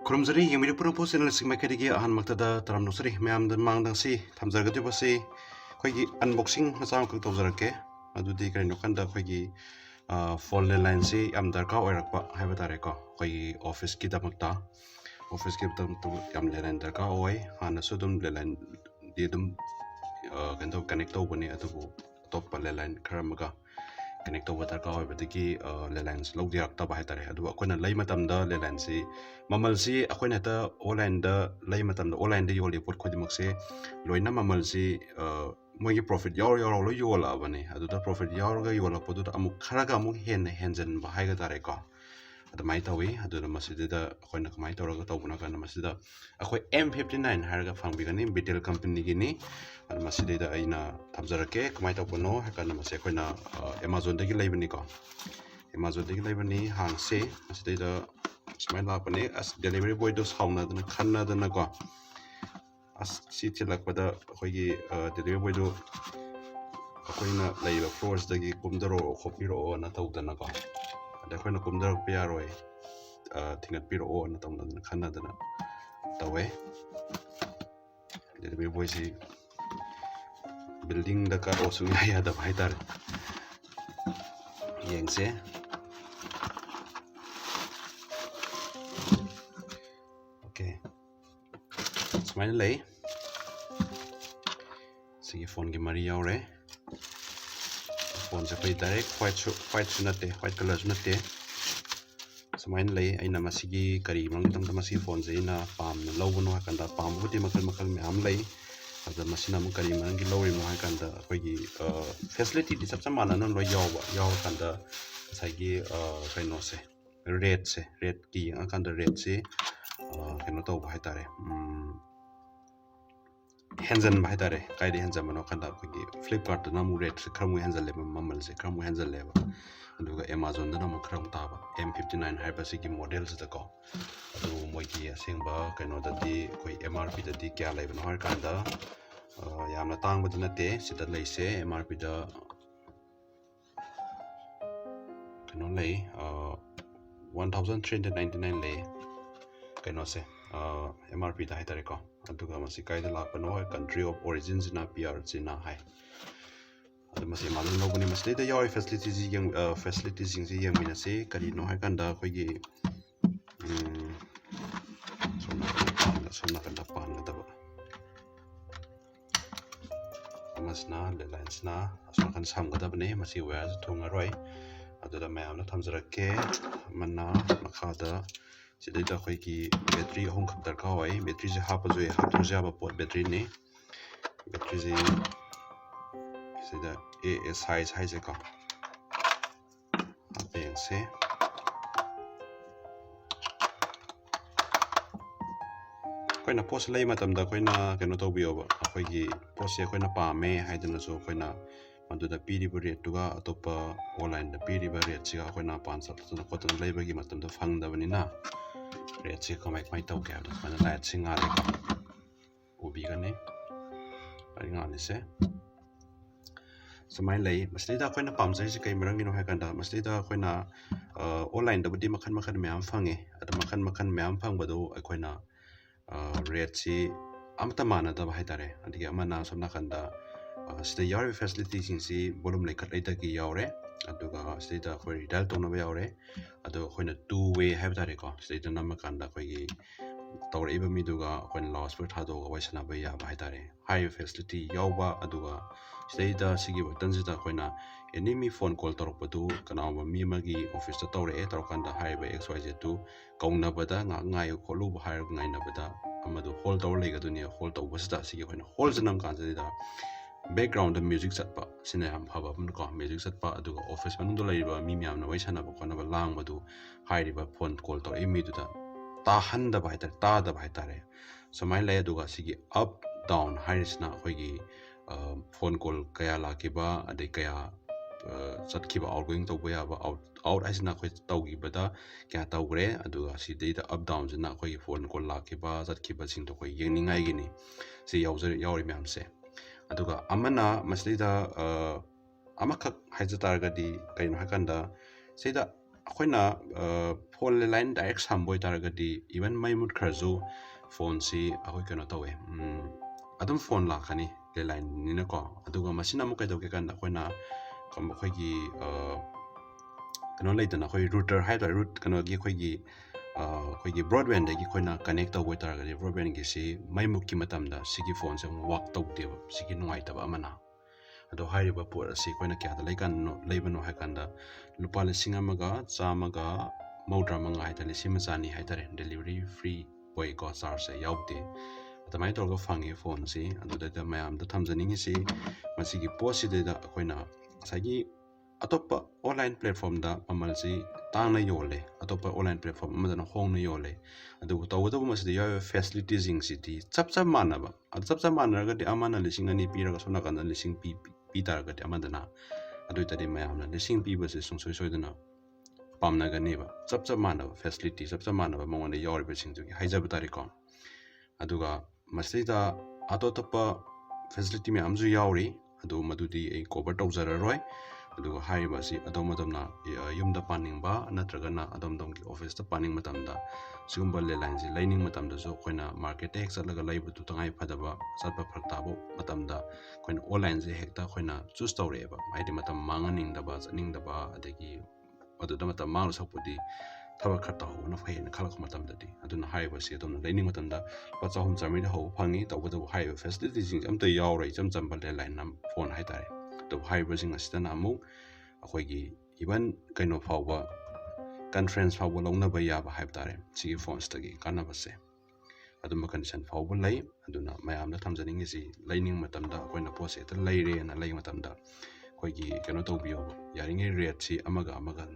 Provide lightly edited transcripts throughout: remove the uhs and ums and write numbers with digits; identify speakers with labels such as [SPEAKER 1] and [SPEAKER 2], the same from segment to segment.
[SPEAKER 1] Kurumzari yengmiri pura po channel sing maikadigi ahan maktada taram nosari mayam dan mangdang si thamjargadi basi khoigi unboxing macha kak tawjarake adudi kaino kanda khoigi phone line si am darka oirakpa haiba tare ko khoigi office ki damakta office ki damakta yam line darka oi hana sudum line di dum kando connect tawbani adubu top line kharamaga connect over darka oibadagi lines log dirakta ba haitare adu akoina lei matamda line si mamal si akoina ta online da lei matamda online da yoli pot khudingmak se loina mamal si mogi profit yaur lo yola bani adu da profit yauraga yola podu amuk kharaga amuk henjen ba haiga tare ko adu mai tawi adu da masida akoina kamai tawraga tawbuna kana masida akoi M59 haraga phangbigani bitel company gini adu masida da aina thamjarake kamai tawbono hakana mase akoina Amazon dagi leibani ko Amazon dagi leibani hangse masida da smile lapane as delivery boy dos hauna dana khanna dana ko as si tilakpada khoigi delivery boy do akoina leiba floors dagi kumdaro khopiro na tawdana ko ada akoina kumdaro piaroi thingat piro na tawdana khanna dana tawe delivery boy si building da ka osu ya da bhaitar yengse okay smile lay sigi phone ki mari yaure phone se pai direct white sunate white color sunate smile lay aina masigi kari mang tam masigi phone se ina pam na lawno hakanda pam buti makal me am lay ada masina mu kari mang ki lawri mo hakanda khoigi facility di sabsa mana non lo yaw kanda saigi kaino se red ki akanda red se kaino taw ba haitare hanjan ba haitare kaide hanjan mano kanda khoigi flipkart na mu red se khramu hanjan le mamal se khramu hanjan le ba aduga Amazon da mu khram ta ba M59 haiba sigi model se ta ko adu moigi asengba kaino da di koi MRP da di kya leibano har kanda yamna tang badana te sida leise MRP da kaino lei 1399 lei kaino se MRP da haitare ko aduga masi kaida lapano country of origin na PR na hai adu masi malun loguni masi da yawi facilities sing si yang mina se kari no hai kanda khoigi somna kanda pan da ba amasna le lines na asma kan samgada bane masi wire thunga roi aduda mayam na thamjarake manna makhada sidai khoigi battery hong khak darka hoi battery je hapa joe hap jaba pot battery ne battery je sida a size ka apeng se koina post lei matamda koina keno tawbiyo ba khoigi post ye koina pame haidana so koina maduda piriba rate tuga atopa online da piriba rate siga koina pansal tuna kotan leibagi matamda phangdabani na rate si kamai taw kya da mana light singa le ubi gane ari ngani se samai lei masida koina pamjai si kai marangino hakanda masida koina online da budi makhan myam phange ada makhan myam phangbado koina rate si amta mana da haitare adigi amana somna kanda sida yawi facilities si volume lekhat leita ki yaure aduga sida khoi dial tona ba yaure adu khoina two way haitare ko sida nama kanda khoi tawra iba miduga khoina loudspeaker thado ga waisana ba ya ba haitare high facility yawba aduga sida sigi button sida khoina enemy phone call torpadu kanawa mi magi office ta tawre tarkanda hayriba xyz tu kauna bada ngayo kholu ba hayr ngaina bada amadu hold tower lega dunia hold tower basta sigi khoina hold janam kan da background music satpa sina ham phaba ko music satpa aduga office manu do leiba mi myam na waisana ba khona ba lang madu hayriba phone call to emi du da ta handa ba haitare ta da ba haitare somai le aduga sigi up down hairisna khoigi phone call kaya lakiba adai kaya satkiba outgoing to boya ba out asina khoi tawgi bada kya tawgre aduga sidai da up down jina khoi phone call lakiba satkiba sing to khoi yengningai gini si yauri myam se aduga amana maslida amakak haijatargadi kaino hakanda seda ꯑꯩꯈꯣꯏꯅ phone line direct ꯁꯝꯕ ꯑꯣꯏꯇꯥꯔꯒꯗꯤ even ꯃꯩ ꯃꯨꯠꯈ꯭ꯔꯁꯨ ꯐꯣꯟꯁꯤ ꯑꯩꯈꯣꯏ ꯀꯩꯅꯣ ꯇꯧꯋꯦ ꯑꯗꯨꯝ phone ꯂꯥꯛꯀꯅꯤ ꯂꯦꯟꯂꯥꯏꯟꯅꯤꯅꯀꯣ ꯑꯗꯨꯒ ꯃꯁꯤꯅ ꯑꯃꯨꯛ ꯀꯩꯗꯧꯒꯦ ꯀꯥꯟꯗ ꯑꯩꯈꯣꯏꯅ ꯑꯩꯈꯣꯏꯒꯤ ꯀꯩꯅꯣ ꯂꯩꯗꯅ ꯑꯩꯈꯣꯏ ꯔꯨꯇꯔ ꯍꯥꯏꯇꯥꯔꯦ ꯀꯩꯅꯣꯒꯤ ꯑꯩꯈꯣꯏꯒꯤ ꯕ꯭ꯔꯣꯗꯕꯦꯟꯗꯒꯤ ꯑꯩꯈꯣꯏꯅ ꯀꯅꯦꯛ ꯇꯧꯕ ꯑꯣꯏꯇꯥꯔꯒꯗꯤ ꯕ꯭ꯔꯣꯗꯕꯦꯟꯒꯤꯁꯤ ꯃꯩ ꯃꯨꯠꯈꯤ ꯃꯇꯝꯗ ꯁꯤꯒꯤ ꯐꯣꯟꯁꯦ ꯑꯃꯨꯛ ꯋꯥꯛ ꯇꯧꯗꯦꯕ ꯁꯤꯒꯤ ꯅꯨꯡꯉꯥꯏꯇꯕ ꯑꯃꯅ ꯑꯗꯣ ꯍꯥꯏꯔꯤꯕ ꯄꯣꯠ ꯑꯁꯤ ꯑꯩꯈꯣꯏꯅ ꯀꯌꯥꯗ ꯂꯩꯕꯅꯣ ꯍꯥꯏ ꯀꯥꯟꯗ ꯂꯨꯄꯥ 1,135 ꯍꯥꯏꯇꯥꯔꯦ 1,100 ꯍꯥꯏꯇꯥꯔꯦ ꯗꯦꯂꯤꯚꯔꯤ ꯐ꯭ꯔꯤ ꯑꯣꯏꯀꯣ ꯆꯥꯔꯖꯁꯦ ꯌꯥꯎꯗꯦ ꯑꯗꯨꯃꯥꯏꯅ ꯇꯧꯔꯒ ꯐꯪꯉꯦ ꯐꯣꯟꯁꯤ ꯑꯗꯨꯗꯩꯗ ꯃꯌꯥꯝꯗ ꯊꯝꯖꯅꯤꯡꯉꯤꯁꯤ ꯃꯁꯤꯒꯤ ꯄꯣꯠꯁꯤꯗꯩꯗ ꯑꯩꯈꯣꯏꯅ ꯉꯁꯥꯏꯒꯤ ꯑꯇꯣꯞꯄ ꯑꯣꯟꯂꯥꯏꯟ ꯄ꯭ꯂꯦꯠꯐꯣꯝꯗ ꯃꯃꯜꯁꯤ ꯇꯥꯡꯅ ꯌꯣꯜꯂꯦ ꯑꯇꯣꯞꯄ ꯑꯣꯟꯂꯥꯏꯟ ꯄ꯭ꯂꯦꯠꯐꯣꯝ ꯑꯃꯗꯅ ꯍꯣꯡꯅ ꯌꯣꯜꯂꯦ ꯑꯗꯨꯕꯨ ꯇꯧꯕꯇꯕꯨ ꯃꯁꯤꯗ ꯌꯥꯎꯔꯤꯕ ꯐꯦꯁꯤꯂꯤꯇꯤꯁꯤꯡꯁꯤꯗꯤ ꯆꯞ ꯃꯥꯟꯅꯕ ꯑꯗꯨ ꯆꯞ ꯃꯥꯟꯅꯔꯒꯗꯤ ꯑꯃꯅ 2,000 ꯄꯤꯔꯒ ꯁꯣꯝ ꯅꯥꯀꯟꯗ 1,000 ꯄꯤ ꯇꯥꯔꯒꯗꯤ ꯑꯃꯗꯅ ꯑꯗꯨ ꯑꯣꯏꯇꯥꯔꯗꯤ ꯃꯌꯥꯝꯅ 1,000 ꯄꯤꯕꯁꯦ ꯁꯨꯡꯁꯣꯏ ꯁꯣꯏꯗꯅ ꯄꯥꯝꯅꯒꯅꯦꯕ ꯆꯞ ꯃꯥꯟꯅꯕ ꯐꯦꯁꯤꯂꯤꯇꯤ ꯆꯞ ꯃꯥꯟꯅꯕ ꯃꯉꯣꯟꯗ ꯌꯥꯎꯔꯤꯕꯁꯤꯡꯗꯨꯒꯤ ꯍꯥꯏꯖꯕ ꯇꯥꯔꯦꯀꯣ ꯑꯗꯨꯒ ꯃꯁꯤꯗ ꯑꯇꯣꯞꯄ ꯐꯦꯁꯤꯂꯤꯇꯤ ꯃꯌꯥꯝꯁꯨ ꯌꯥꯎꯔꯤ ꯑꯗꯨ ꯃꯗꯨꯗꯤ ꯑꯩ ꯀꯣꯚꯔ ꯇꯧꯖꯔꯔꯣꯏ ꯑꯗꯨꯒ ꯍꯥꯏꯔꯤꯕ ꯑꯁꯤ ꯑꯗꯣꯝꯅ ꯌꯨꯝꯗ ꯄꯥꯅꯤꯡꯕ ꯅꯠꯇ꯭ꯔꯒꯅ ꯑꯗꯣꯝꯒꯤ ꯑꯣꯐꯤꯁꯇ ꯄꯥꯅꯤꯡꯕ ꯃꯇꯝꯗ ꯁꯤꯒꯨꯝꯕ ꯂꯦꯟꯂꯥꯏꯟꯁꯤ ꯂꯩꯅꯤꯡꯕ ꯃꯇꯝꯗꯁꯨ ꯑꯩꯈꯣꯏꯅ ꯃꯥꯔꯀꯦꯠꯇ ꯍꯦꯛ ꯆꯠꯂꯒ ꯂꯩꯕꯗꯨ ꯇꯉꯥꯏ ꯐꯗꯕ ꯆꯠꯄ ꯐꯔꯛ ꯇꯥꯕ ꯃꯇꯝꯗ ꯑꯩꯈꯣꯏꯅ ꯑꯣꯟꯂꯥꯏꯟꯁꯦ ꯍꯦꯛꯇ ꯑꯩꯈꯣꯏꯅ ꯆꯨꯁ ꯇꯧꯔꯛꯑꯦꯕ ꯍꯥꯏꯗꯤ ꯃꯇꯝ ꯃꯥꯡꯍꯟꯅꯤꯡꯗꯕ ꯆꯠꯅꯤꯡꯗꯕ ꯑꯗꯒꯤ ꯑꯗꯨꯗ ꯃꯇꯝ ꯃꯥꯡꯗꯧ ꯁꯔꯨꯛꯄꯨꯗꯤ ꯊꯕꯛ ꯈꯔ ꯇꯧꯍꯧꯕꯅ ꯐꯩꯌꯦꯅ ꯈꯜꯂꯛꯄ ꯃꯇꯝꯗꯗꯤ ꯑꯗꯨꯅ ꯍꯥꯏꯔꯤꯕꯁꯤ ꯑꯗꯣꯝꯅ ꯂꯩꯅꯤꯡꯕ ꯃꯇꯝꯗ ꯂꯨꯄꯥ 100-150 ꯍꯧꯕ ꯐꯪꯉꯤ ꯇꯧꯕꯇꯕꯨ ꯍꯥꯏꯔꯤꯕ ꯐꯦꯁꯤꯂꯤꯇꯤꯁꯤꯡꯁꯦ ꯑꯝꯇ ꯌꯥꯎꯔꯣꯏ ꯏꯆꯝ ꯆꯝꯕ ꯂꯦꯟꯂꯥꯏꯟ ꯐꯣꯟ ꯍꯥꯏꯇꯥꯔꯦ ꯑꯗꯨꯕꯨ ꯍꯥꯏꯔꯤꯕꯁꯤꯡ ꯑꯁꯤꯗꯅ ꯑꯃꯨꯛ ꯑꯩꯈꯣꯏꯒꯤ ꯏꯚꯟ ꯀꯩꯅꯣ ꯐꯥꯎꯕ ꯀꯟꯐ꯭ꯔꯦꯟꯁ ꯐꯥꯎꯕ ꯂꯧꯅꯕ ꯌꯥꯕ ꯍꯥꯏꯕ ꯇꯥꯔꯦ ꯁꯤꯒꯤ ꯐꯣꯟꯁꯤꯗꯒꯤ ꯀꯥꯟꯅꯕꯁꯦ ꯑꯗꯨꯝꯕ ꯀꯟꯗꯤꯁꯟ ꯐꯥꯎꯕ ꯂꯩ ꯑꯗꯨꯅ ꯃꯌꯥꯝꯗ ꯊꯝꯖꯅꯤꯡꯉꯤꯁꯤ ꯂꯩꯅꯤꯡꯕ ꯃꯇꯝꯗ ꯑꯩꯈꯣꯏꯅ ꯄꯣꯠꯁꯦ ꯍꯦꯛꯇ ꯂꯩꯔꯦꯅ ꯂꯩꯕ ꯃꯇꯝꯗ ꯑꯩꯈꯣꯏꯒꯤ ꯀꯩꯅꯣ ꯇꯧꯕꯤꯌꯣꯕ ꯌꯥꯔꯤꯉꯩ ꯔꯦꯠꯁꯤ ꯑꯃꯒ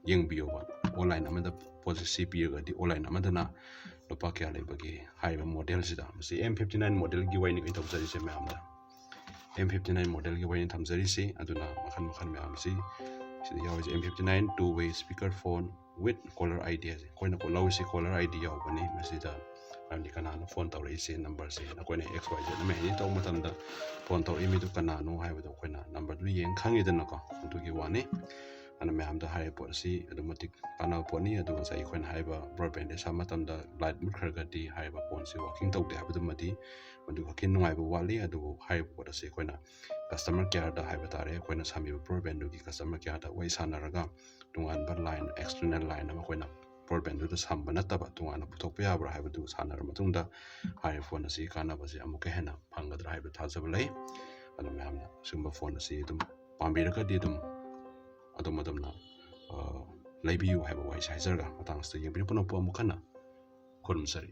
[SPEAKER 1] ꯌꯦꯡꯕꯤꯌꯣꯕ ꯑꯣꯟꯂꯥꯏꯟ ꯑꯃꯗ ꯄꯣꯠꯁꯦ ꯁꯤ ꯄꯤꯔꯒꯗꯤ ꯑꯣꯟꯂꯥꯏꯟ ꯑꯃꯗꯅ ꯂꯨꯄꯥ ꯀꯌꯥ ꯂꯩꯕꯒꯦ ꯍꯥꯏꯔꯤꯕ ꯃꯣꯗꯦꯜꯁꯤꯗ ꯃꯁꯤ M59 ꯃꯣꯗꯦꯜꯒꯤ ꯋꯥꯏꯅꯤ ꯑꯩ ꯇꯧꯖꯔꯤꯁꯦ ꯃꯌꯥꯝꯗ M59 ꯃꯣꯗꯦꯜꯒꯤ ꯋꯥꯏꯅꯤ ꯊꯝꯖꯔꯤꯁꯤ ꯑꯗꯨꯅ ꯃꯈꯜ ꯃꯌꯥꯝꯁꯤ ꯁꯤꯗ ꯌꯥꯎꯔꯤꯁꯦ M59 2-way speaker phone with caller ID ꯍꯥꯏꯁꯦ ꯑꯩꯈꯣꯏꯅ ꯂꯧꯔꯤꯁꯤ ꯀꯣꯂꯔ ID ꯌꯥꯎꯕꯅꯤ ꯃꯁꯤꯗ ꯃꯔꯝꯗꯤ ꯀꯅꯥꯅꯣ ꯐꯣꯟ ꯇꯧꯔꯛꯏꯁꯦ ꯅꯝꯕꯔꯁꯦ ꯑꯩꯈꯣꯏꯅ XYZ ꯑꯃ ꯑꯦꯅꯤ ꯇꯧꯕ ꯃꯇꯝꯗ ꯐꯣꯟ ꯇꯧꯔꯛꯏ ꯃꯤꯗꯨ ꯀꯅꯥꯅꯣ ꯍꯥꯏꯕꯗꯣ ꯑꯩꯈꯣꯏꯅ ꯅꯝꯕꯔꯗꯨ ꯌꯦꯡ ꯈꯪꯉꯤꯗꯅꯀꯣ ꯑꯗꯨꯒꯤ ꯋꯥꯅꯤ ꯑꯗꯨꯅ ꯃꯌꯥꯝꯗ ꯍꯥꯏꯔꯤꯕ ꯄꯣꯠ ꯑꯁꯤ ꯑꯗꯨꯛ ꯃꯇꯤꯛ ꯀꯥꯟꯅꯕ ꯄꯣꯠꯅꯤ ꯑꯗꯨꯒ ꯉꯁꯥꯏ ꯑꯩꯈꯣꯏꯅ ꯍꯥꯏꯔꯤꯕ ꯕ꯭ꯔꯣꯗꯕꯦꯟꯗ ꯁꯝꯕ ꯃꯇꯝꯗ ꯂꯥꯏꯠ ꯃꯨꯠꯈ꯭ꯔꯒꯗꯤ ꯍꯥꯏꯔꯤꯕ ꯐꯣꯟꯁꯤ ꯋꯥꯔꯀꯤꯡ ꯇꯧꯗꯦ ꯍꯥꯏꯕꯗꯨꯃꯗꯤ ꯃꯗꯨ ꯈꯛꯀꯤ ꯅꯨꯡꯉꯥꯏꯕ ꯋꯥꯠꯂꯤ ꯑꯗꯨꯕꯨ ꯍꯥꯏꯔꯤꯕ ꯄꯣꯠ ꯑꯁꯤ ꯑꯩꯈꯣꯏꯅ ꯀꯁꯇꯃꯔ ꯀꯦꯌꯔꯗ ꯍꯥꯏꯕ ꯇꯥꯔꯦ ꯑꯩꯈꯣꯏꯅ ꯁꯝꯃꯤꯕ ꯕ꯭ꯔꯣꯗꯕꯦꯟꯗꯨꯒꯤ ꯀꯁꯇꯃꯔ ꯀꯦꯌꯔꯗ ꯋꯥꯔꯤ ꯁꯥꯟꯅꯔꯒ ꯇꯣꯉꯥꯟꯕ ꯂꯥꯏꯟ ꯑꯦꯛꯁꯇꯔꯅꯦꯜ ꯂꯥꯏꯟ ꯑꯃ ꯑꯩꯈꯣꯏꯅ ꯕ꯭ꯔꯣꯗꯕꯦꯟꯗꯨꯗ ꯁꯝꯕ ꯅꯠꯇꯕ ꯇꯣꯉꯥꯟꯅ ꯄꯨꯊꯣꯛꯄ ꯌꯥꯕ꯭ꯔꯥ ꯍꯥꯏꯕꯗꯨ ꯁꯥꯟꯅꯔꯕ ꯃꯇꯨꯡꯗ ꯍꯥꯏꯔꯤꯕ ꯐꯣꯟ ꯑꯁꯤ ꯀꯥꯟꯅꯕꯁꯤ ꯑꯃꯨꯛꯀ ꯍꯦꯟꯅ ꯐꯪꯒꯗ꯭ꯔꯥ ꯍꯥꯏꯕ ꯊꯥꯖꯕ ꯂꯩ ꯑꯗꯨꯅ ꯃꯌꯥꯝꯅ ꯁꯤꯒꯨꯝꯕ ꯐꯣꯟ ꯑꯁꯤ ꯑꯗꯨꯝ ꯄꯥꯝꯕꯤꯔꯒꯗꯤ ꯑꯗꯣꯝꯅ ꯂꯩꯕꯤꯌꯨ ꯍꯥꯏꯕ ꯋꯥꯍꯩꯁꯦ ꯍꯥꯏꯖꯔꯒ ꯃꯇꯥꯡ ꯑꯁꯤꯗ ꯌꯦꯡꯕꯤꯔꯛꯄꯅ ꯑꯃꯨꯛ ꯍꯟꯅ ꯈꯨꯔꯨꯝꯖꯔꯤ